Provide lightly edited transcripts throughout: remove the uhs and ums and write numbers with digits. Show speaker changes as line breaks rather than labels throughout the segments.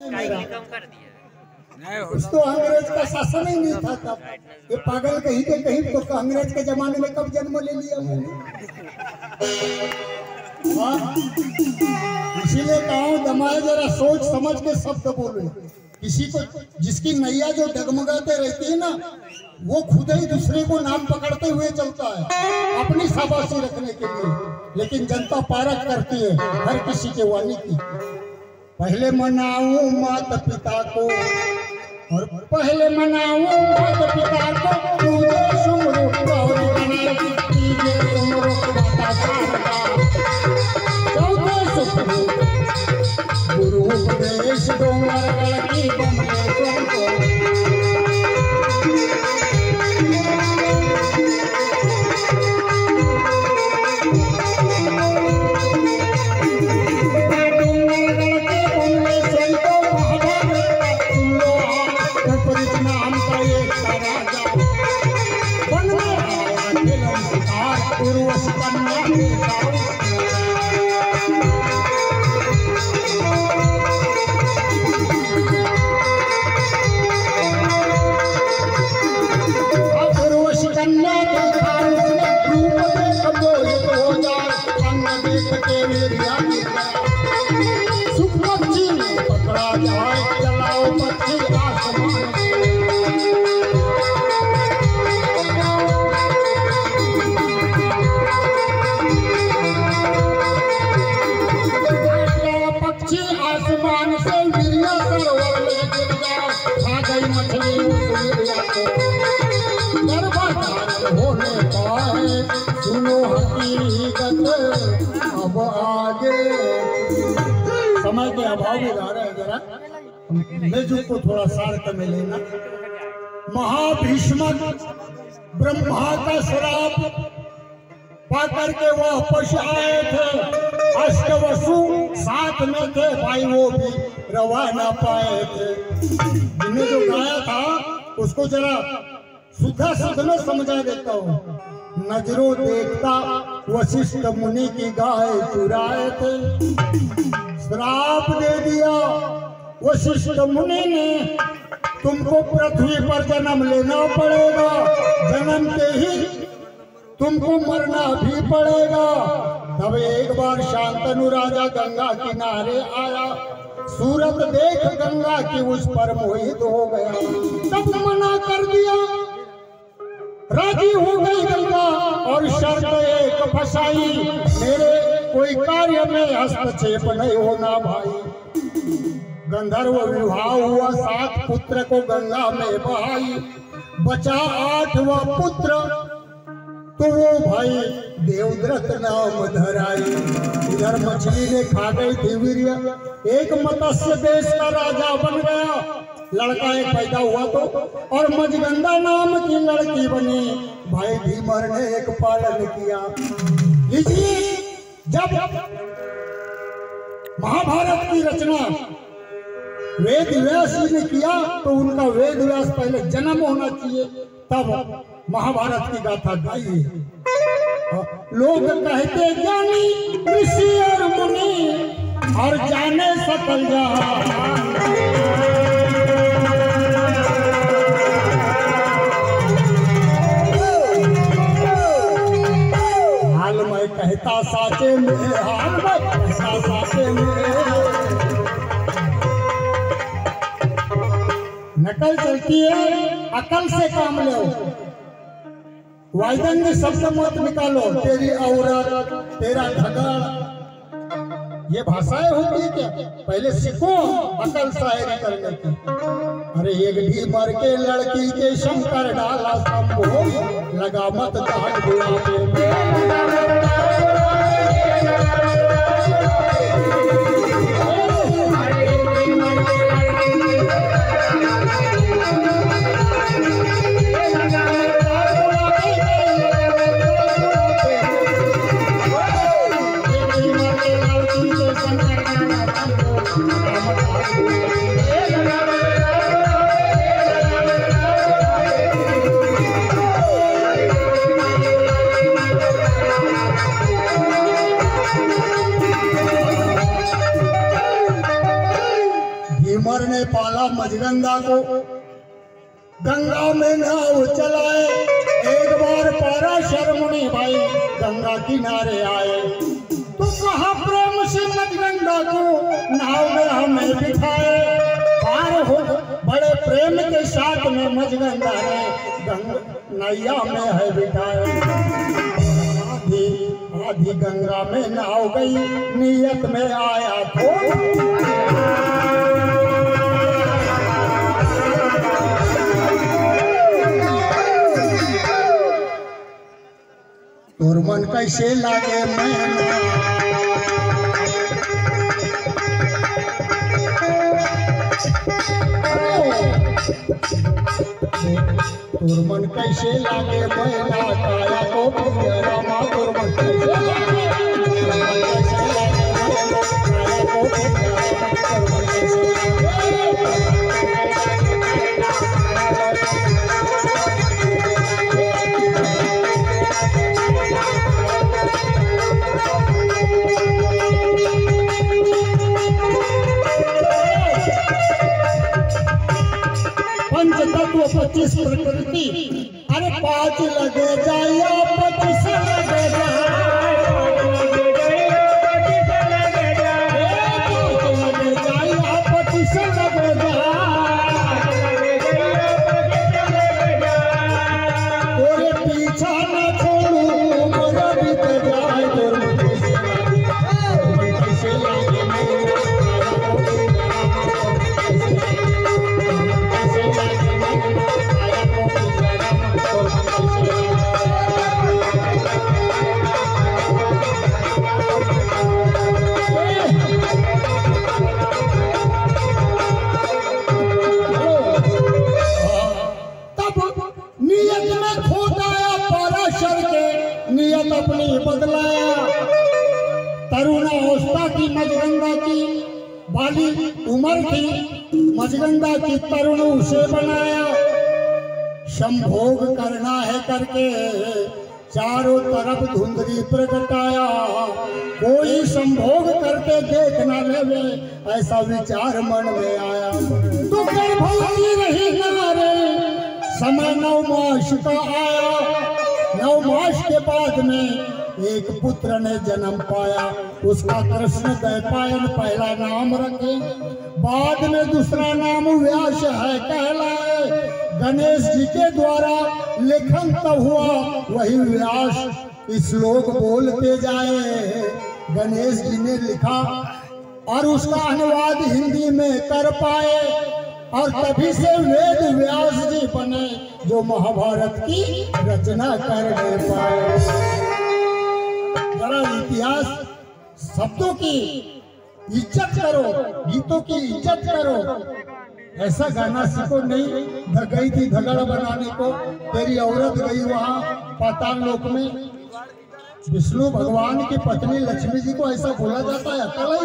तो अंग्रेज का शासन ही नहीं था तब। ये पागल कहीं के कहीं तो अंग्रेज के जमाने में कब जन्म ले लिया मैंने। इसीलिए कहा दमाए जरा सोच समझ के शब्द बोले। किसी को जिसकी नैया जो डगमगाते रहती है ना, वो खुद ही दूसरे को नाम पकड़ते हुए चलता है अपनी शाबाशी रखने के लिए। लेकिन जनता पारक करती है हर किसी के वाणी की। पहले मनाऊं माता पिता को और पहले मनाऊं माता पिता को, तुझे सुमरो गौरी बनाई तुझे सुमरो माता शारदा। चौथे सुखो गुरु उपदेश डोंगर गलती बमले तुमको। अब आगे समय के अभाव में गा रहे हैं जरा मेजुक को थोड़ा सार में लेना। महाभीष्म ब्रह्मा का श्राप पाकर के वापस आए थे। अष्टवसु साथ में थे भाई, वो भी रवाना पाए थे। जिन्हें जो गाया था उसको जरा सुधा सुध में समझा देता हूँ। नजरों देखता वशिष्ठ मुनि की गाय चुराए थे। श्राप दे दिया वशिष्ठ मुनि ने, तुमको पृथ्वी पर जन्म लेना पड़ेगा, जन्म के ही तुमको मरना भी पड़ेगा। तब एक बार शांतनु राजा गंगा किनारे आया, सूरत देख गंगा की उस पर मोहित हो गया। तब मना कर दिया, राजी हो गई गंगा और शर्त एक फसाई, मेरे कोई कार्य में हस्तक्षेप नहीं होना भाई। गंधर्व विवाह हुआ, 7 पुत्र को गंगा में बहाई। बचा 8वां पुत्र तो वो भाई देवव्रत नाम धराई। इधर मछली ने खा गई थी वीर्य, एक मत्स्य देश का राजा बन गया। लड़का एक पैदा हुआ तो, और मजगंधा नाम की लड़की बनी। भाई भीमर ने एक पालन किया। इसलिए जब महाभारत की रचना वेद व्यास जी ने किया तो उनका वेद व्यास पहले जन्म होना चाहिए, तब महाभारत की गाथा गाई। लोग कहते ज्ञानी ऋषि और मुनि और जाने सकल जहां। हाल मैं कहता साचे में, हाल मैं कहता साचे में। नकल चलती है, अकल से काम लो। वायदंग शब्द मत निकालो, तेरी औरत, तेरा झगड़ा, ये भाषाएं होती है क्या? पहले सीखो अकल शायरी करने की। अरे एक भीमर के लड़की के शंकर डाला शंभो, लगा मत दाग बुलावे में। उमर ने पाला मजगंगा को, गंगा में नाव चलाए। एक बार पराशर मुनि भाई गंगा किनारे आए, तो कहा प्रेम से मजगंगा को नाव में हमें बिठाए। पार हो बड़े प्रेम के साथ में मजगंगा ने नैया में है बिठाए। आधी गंगा में नाव गई, नियत में आया तोर मन कैसे लागे मैना, तोर मन कैसे लागे मैना, काया को रामा तोर मन कैसे लागे, कैसे लागे मैना, काया को तोर मन कैसे पंच तत्व 25 प्रकृति, अरे 5 लगे जाया 25 लगे तोरे पीछा न छोड़ू मोरा बीत जाए। तोर कैसे लागे नियत अपनी बदलाया। तरुणावस्था की मजगंगा की बाली उम्र थी, मजगंगा की तरुण उसे बनाया। संभोग करना है करके चारों तरफ धुंधली प्रगटाया। कोई संभोग करके देख न लेवे, ऐसा विचार मन में आया। तो गर्भवती रही नारे, समय 9 मास का आया। 9 मास के बाद में एक पुत्र ने जन्म पाया, उसका कृष्ण द्वैपायन पहला नाम रखे। बाद में दूसरा नाम व्यास है कहलाए। गणेश जी के द्वारा लेखन तब हुआ, वही व्यास श्लोक बोलते जाए। गणेश जी ने लिखा और उसका अनुवाद हिंदी में कर पाए, और तभी से वेद व्यास जी बने जो महाभारत की रचना कर पाए। जरा इतिहास शब्दों की इज्जत करो, गीतों की इज्जत करो। ऐसा गाना सीखो नहीं। गई थी झगड़ा बनाने को, तेरी औरत गई वहां पाताल लोक में। विष्णु भगवान की पत्नी लक्ष्मी जी को ऐसा बोला जाता है? अकल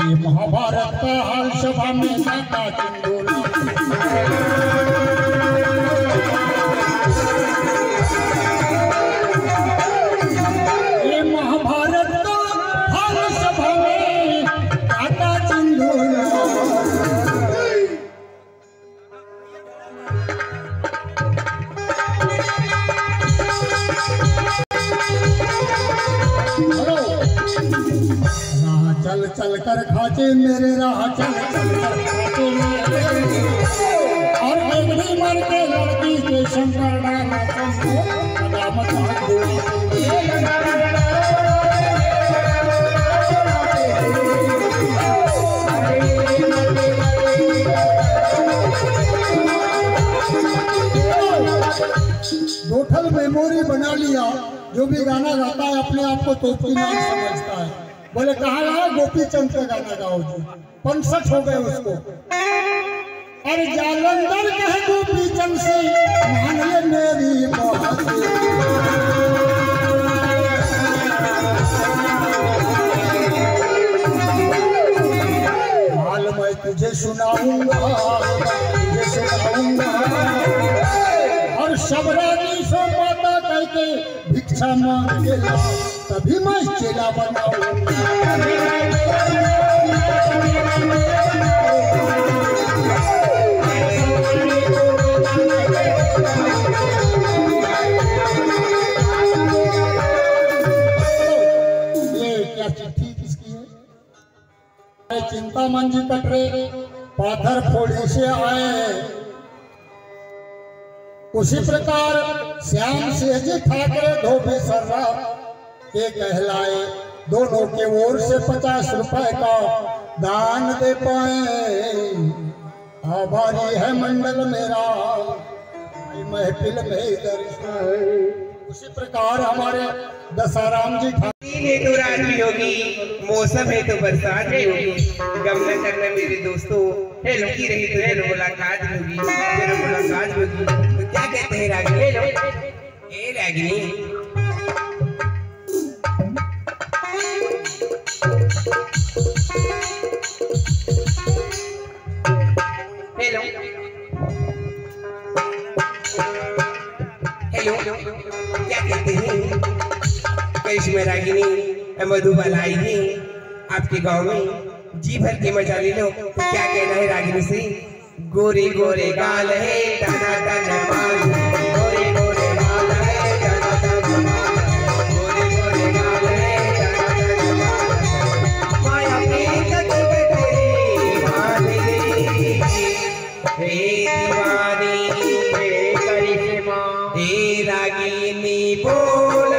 ये महाभारत का हाल सभा में नाता चंदोला। ये महाभारत का हाल सभा में नाता चंदोला। चल चल कर खाचे मेरे राह, चल चल कर खाचे मेरे। और एक मर के लड़की के शंकर टोटल मेमोरी बना लिया। जो भी गाना गाता है अपने आप को तोपी नाम समझता है। बोले कहा है गोपी चंद का गाना गाओ जी, 65 हो गए उसको। अरे जालंधर कहे गोपी चंद से मान ले मेरी बात। हाल मैं तुझे सुनाऊंगा, तुझे सुनाऊंगा। और शबरानी के भिक्षा मांग के लाओ, तभी मैं चेला बनाऊंगा। ये क्या चिट्ठी किसकी है? चिंतामन जी कटरे पाथर फोड़ी से आए। उसी प्रकार श्याम सिंह जी ठाकरे धोबी सर्रा के कहलाए, दोनों के ओर से 50 रुपए का दान दे पाए। आभारी है मंडल मेरा, महफिल में दर्शन। उसी प्रकार हमारे दसाराम जी
है तो रात भी होगी, मौसम है तो बरसात भी होगी। गम न करना मेरे दोस्तों, रुकी रही तो जरूर मुलाकात होगी, जरूर मुलाकात होगी। तो क्या कहते हैं रागिनी? ए रागिनी, हेलो हेलो, क्या कहते हैं? कैसे रागिनी मधुबाला आएगी आपके गांव में, जी भर के मजा ले लो। तो क्या कहना है रागिनी से? गोरे गोरे गाल है टना टना बाल, गोरे गोरे गाल है टना टना बाल, गोरे गोरे गाल है टना टना बाल। माया प्रीत की कटोरी वाली हे दीवानी हे करिश्मा, हे रागिनी बोल